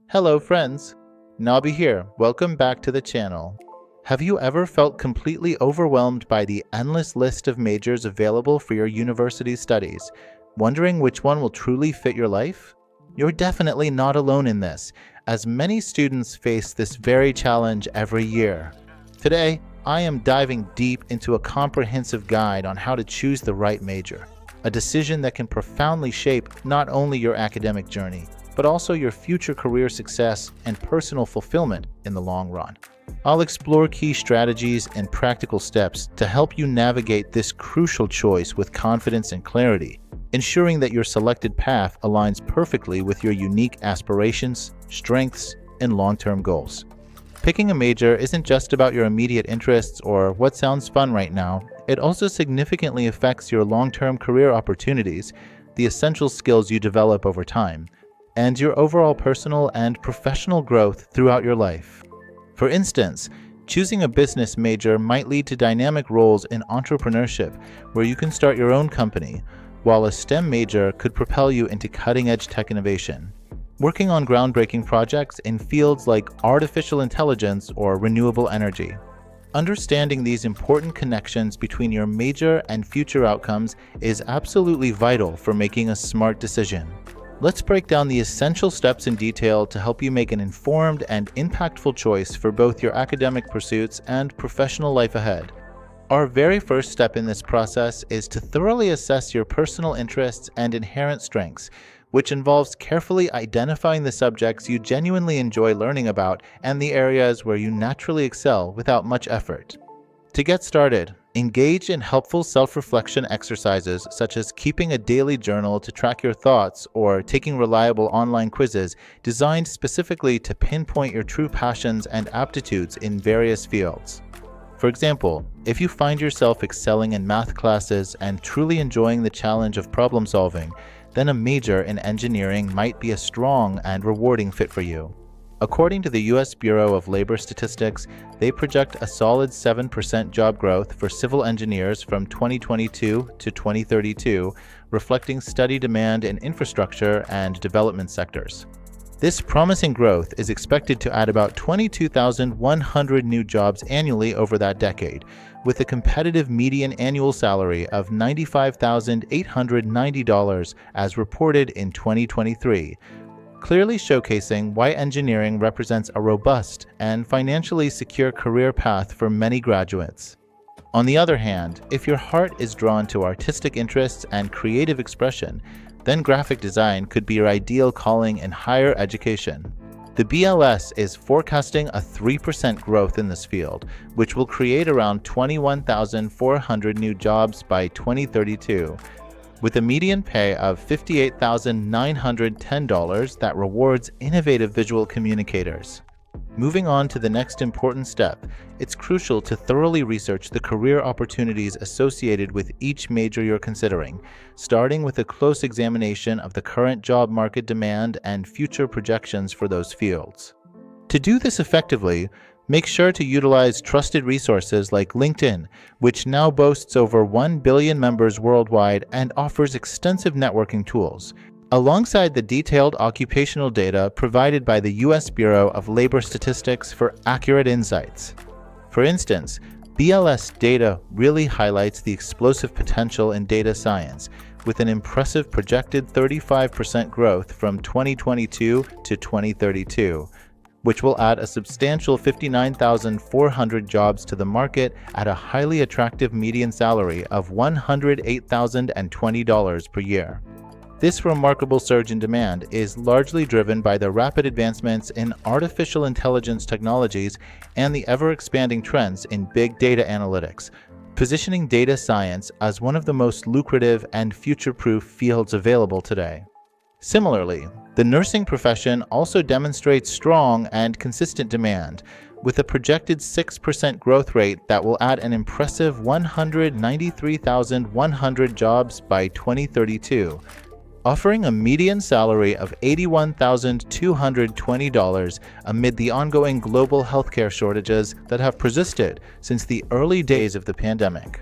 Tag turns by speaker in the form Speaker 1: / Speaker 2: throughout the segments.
Speaker 1: Hello friends, Nabi here. Welcome back to the channel. Have you ever felt completely overwhelmed by the endless list of majors available for your university studies, wondering which one will truly fit your life? You're definitely not alone in this, as many students face this very challenge every year. Today, I am diving deep into a comprehensive guide on how to choose the right major, a decision that can profoundly shape not only your academic journey, but also your future career success and personal fulfillment in the long run. I'll explore key strategies and practical steps to help you navigate this crucial choice with confidence and clarity, ensuring that your selected path aligns perfectly with your unique aspirations, strengths, and long-term goals. Picking a major isn't just about your immediate interests or what sounds fun right now. It also significantly affects your long-term career opportunities, the essential skills you develop over time, and your overall personal and professional growth throughout your life. For instance, choosing a business major might lead to dynamic roles in entrepreneurship, where you can start your own company, while a STEM major could propel you into cutting-edge tech innovation, working on groundbreaking projects in fields like artificial intelligence or renewable energy. Understanding these important connections between your major and future outcomes is absolutely vital for making a smart decision. Let's break down the essential steps in detail to help you make an informed and impactful choice for both your academic pursuits and professional life ahead. Our very first step in this process is to thoroughly assess your personal interests and inherent strengths, which involves carefully identifying the subjects you genuinely enjoy learning about and the areas where you naturally excel without much effort. To get started, engage in helpful self-reflection exercises such as keeping a daily journal to track your thoughts or taking reliable online quizzes designed specifically to pinpoint your true passions and aptitudes in various fields. For example, if you find yourself excelling in math classes and truly enjoying the challenge of problem solving, then a major in engineering might be a strong and rewarding fit for you. According to the U.S. Bureau of Labor Statistics, they project a solid 7% job growth for civil engineers from 2022 to 2032, reflecting steady demand in infrastructure and development sectors. This promising growth is expected to add about 22,100 new jobs annually over that decade, with a competitive median annual salary of $95,890 as reported in 2023. Clearly showcasing why engineering represents a robust and financially secure career path for many graduates. On the other hand, if your heart is drawn to artistic interests and creative expression, then graphic design could be your ideal calling in higher education. The BLS is forecasting a 3% growth in this field, which will create around 21,400 new jobs by 2032. With a median pay of $58,910 that rewards innovative visual communicators. Moving on to the next important step, it's crucial to thoroughly research the career opportunities associated with each major you're considering, starting with a close examination of the current job market demand and future projections for those fields. To do this effectively, make sure to utilize trusted resources like LinkedIn, which now boasts over 1 billion members worldwide and offers extensive networking tools, alongside the detailed occupational data provided by the U.S. Bureau of Labor Statistics for accurate insights. For instance, BLS data really highlights the explosive potential in data science, with an impressive projected 35% growth from 2022 to 2032. Which will add a substantial 59,400 jobs to the market at a highly attractive median salary of $108,020 per year. This remarkable surge in demand is largely driven by the rapid advancements in artificial intelligence technologies and the ever-expanding trends in big data analytics, positioning data science as one of the most lucrative and future-proof fields available today. Similarly, the nursing profession also demonstrates strong and consistent demand, with a projected 6% growth rate that will add an impressive 193,100 jobs by 2032, offering a median salary of $81,220 amid the ongoing global healthcare shortages that have persisted since the early days of the pandemic.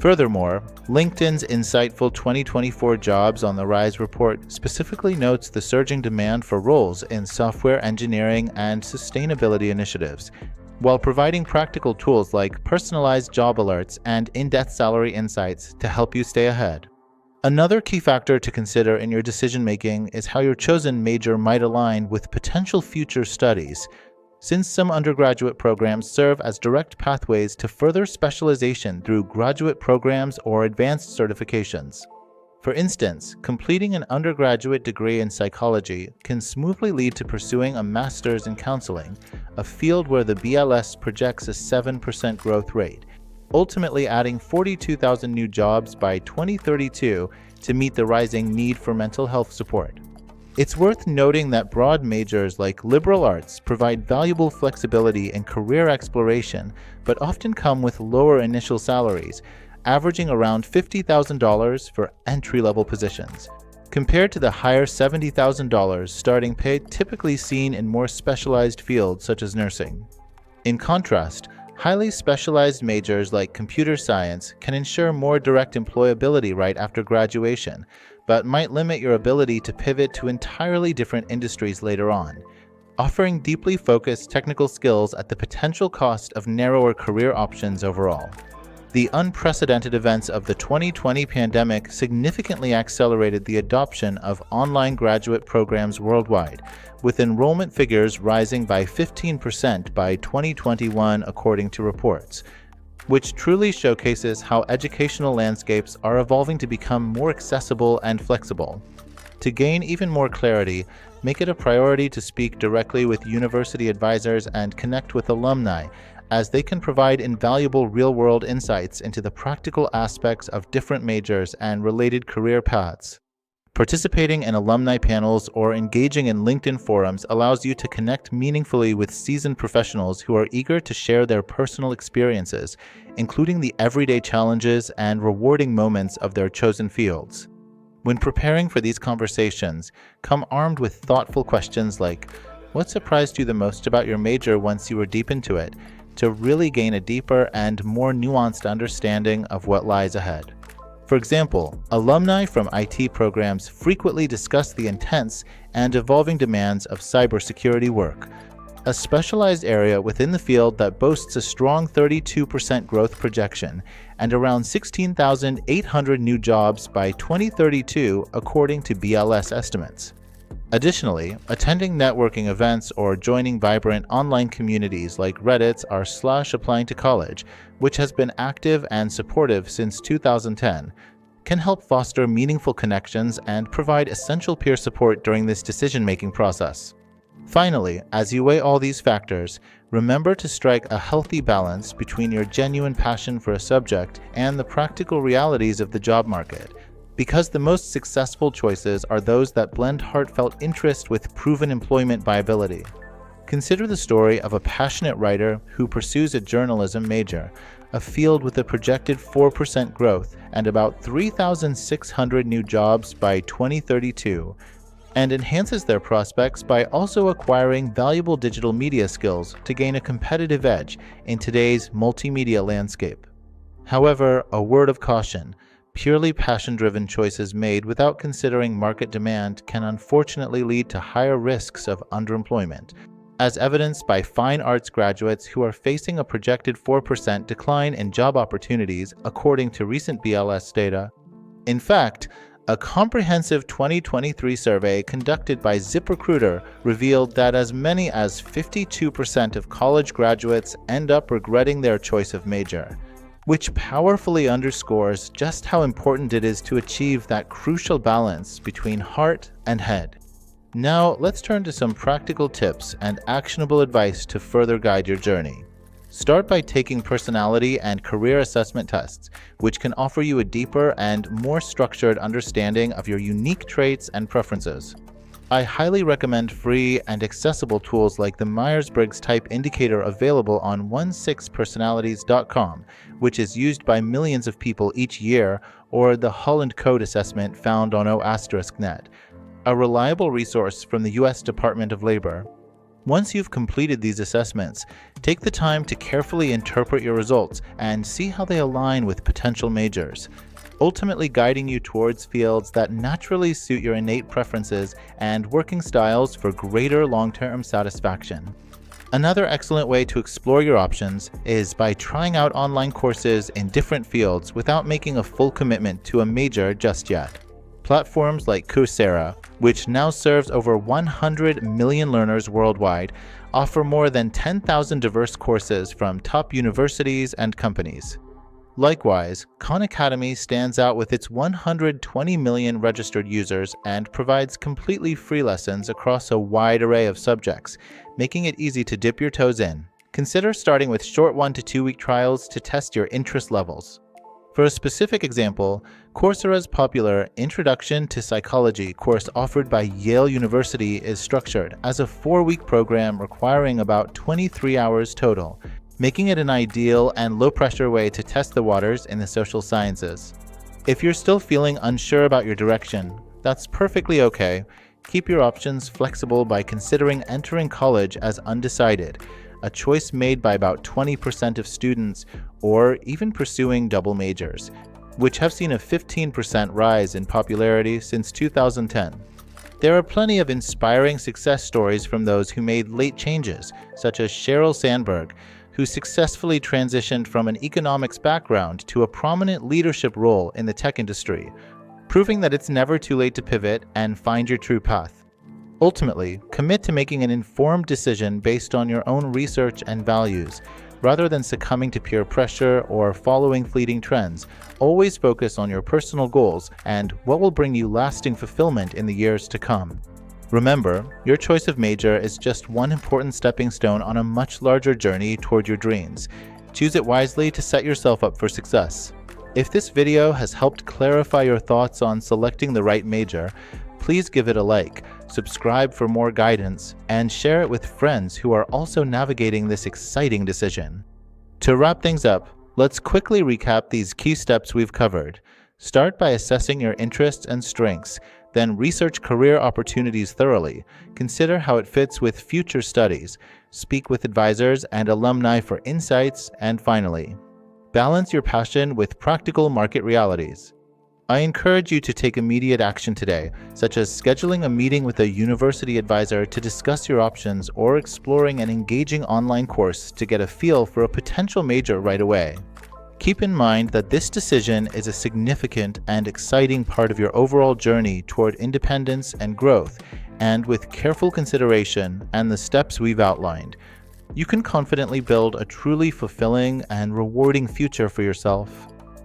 Speaker 1: Furthermore, LinkedIn's insightful 2024 Jobs on the Rise report specifically notes the surging demand for roles in software engineering and sustainability initiatives, while providing practical tools like personalized job alerts and in-depth salary insights to help you stay ahead. Another key factor to consider in your decision-making is how your chosen major might align with potential future studies, since some undergraduate programs serve as direct pathways to further specialization through graduate programs or advanced certifications. For instance, completing an undergraduate degree in psychology can smoothly lead to pursuing a master's in counseling, a field where the BLS projects a 7% growth rate, ultimately adding 42,000 new jobs by 2032 to meet the rising need for mental health support. It's worth noting that broad majors like liberal arts provide valuable flexibility in career exploration, but often come with lower initial salaries, averaging around $50,000 for entry-level positions, compared to the higher $70,000 starting pay typically seen in more specialized fields such as nursing. In contrast, highly specialized majors like computer science can ensure more direct employability right after graduation, but might limit your ability to pivot to entirely different industries later on, offering deeply focused technical skills at the potential cost of narrower career options overall. The unprecedented events of the 2020 pandemic significantly accelerated the adoption of online graduate programs worldwide, with enrollment figures rising by 15% by 2021 according to reports, which truly showcases how educational landscapes are evolving to become more accessible and flexible. To gain even more clarity, make it a priority to speak directly with university advisors and connect with alumni, as they can provide invaluable real-world insights into the practical aspects of different majors and related career paths. Participating in alumni panels or engaging in LinkedIn forums allows you to connect meaningfully with seasoned professionals who are eager to share their personal experiences, including the everyday challenges and rewarding moments of their chosen fields. When preparing for these conversations, come armed with thoughtful questions like, what surprised you the most about your major once you were deep into it, to really gain a deeper and more nuanced understanding of what lies ahead. For example, alumni from IT programs frequently discuss the intense and evolving demands of cybersecurity work, a specialized area within the field that boasts a strong 32% growth projection and around 16,800 new jobs by 2032 according to BLS estimates. Additionally, attending networking events or joining vibrant online communities like Reddit's r/applying to college, which has been active and supportive since 2010, can help foster meaningful connections and provide essential peer support during this decision-making process. Finally, as you weigh all these factors, remember to strike a healthy balance between your genuine passion for a subject and the practical realities of the job market, because the most successful choices are those that blend heartfelt interest with proven employment viability. Consider the story of a passionate writer who pursues a journalism major, a field with a projected 4% growth and about 3,600 new jobs by 2032, and enhances their prospects by also acquiring valuable digital media skills to gain a competitive edge in today's multimedia landscape. However, a word of caution: purely passion-driven choices made without considering market demand can unfortunately lead to higher risks of underemployment, as evidenced by fine arts graduates who are facing a projected 4% decline in job opportunities according to recent BLS data. In fact, a comprehensive 2023 survey conducted by ZipRecruiter revealed that as many as 52% of college graduates end up regretting their choice of major, which powerfully underscores just how important it is to achieve that crucial balance between heart and head. Now, let's turn to some practical tips and actionable advice to further guide your journey. Start by taking personality and career assessment tests, which can offer you a deeper and more structured understanding of your unique traits and preferences. I highly recommend free and accessible tools like the Myers-Briggs Type Indicator available on 16personalities.com, which is used by millions of people each year, or the Holland Code Assessment found on O*net, a reliable resource from the U.S. Department of Labor. Once you've completed these assessments, take the time to carefully interpret your results and see how they align with potential majors, ultimately guiding you towards fields that naturally suit your innate preferences and working styles for greater long-term satisfaction. Another excellent way to explore your options is by trying out online courses in different fields without making a full commitment to a major just yet. Platforms like Coursera, which now serves over 100 million learners worldwide, offer more than 10,000 diverse courses from top universities and companies. Likewise, Khan Academy stands out with its 120 million registered users and provides completely free lessons across a wide array of subjects, making it easy to dip your toes in. Consider starting with short 1 to 2 week trials to test your interest levels. For a specific example, Coursera's popular Introduction to Psychology course offered by Yale University is structured as a 4-week program requiring about 23 hours total, making it an ideal and low-pressure way to test the waters in the social sciences. If you're still feeling unsure about your direction, that's perfectly okay. Keep your options flexible by considering entering college as undecided, a choice made by about 20% of students, or even pursuing double majors, which have seen a 15% rise in popularity since 2010. There are plenty of inspiring success stories from those who made late changes, such as Sheryl Sandberg, who successfully transitioned from an economics background to a prominent leadership role in the tech industry, proving that it's never too late to pivot and find your true path. Ultimately, commit to making an informed decision based on your own research and values. Rather than succumbing to peer pressure or following fleeting trends, always focus on your personal goals and what will bring you lasting fulfillment in the years to come. Remember, your choice of major is just one important stepping stone on a much larger journey toward your dreams. Choose it wisely to set yourself up for success. If this video has helped clarify your thoughts on selecting the right major, please give it a like, subscribe for more guidance, and share it with friends who are also navigating this exciting decision. To wrap things up, let's quickly recap these key steps we've covered. Start by assessing your interests and strengths, then research career opportunities thoroughly. Consider how it fits with future studies. Speak with advisors and alumni for insights, and finally, balance your passion with practical market realities. I encourage you to take immediate action today, such as scheduling a meeting with a university advisor to discuss your options or exploring an engaging online course to get a feel for a potential major right away. Keep in mind that this decision is a significant and exciting part of your overall journey toward independence and growth, and with careful consideration and the steps we've outlined, you can confidently build a truly fulfilling and rewarding future for yourself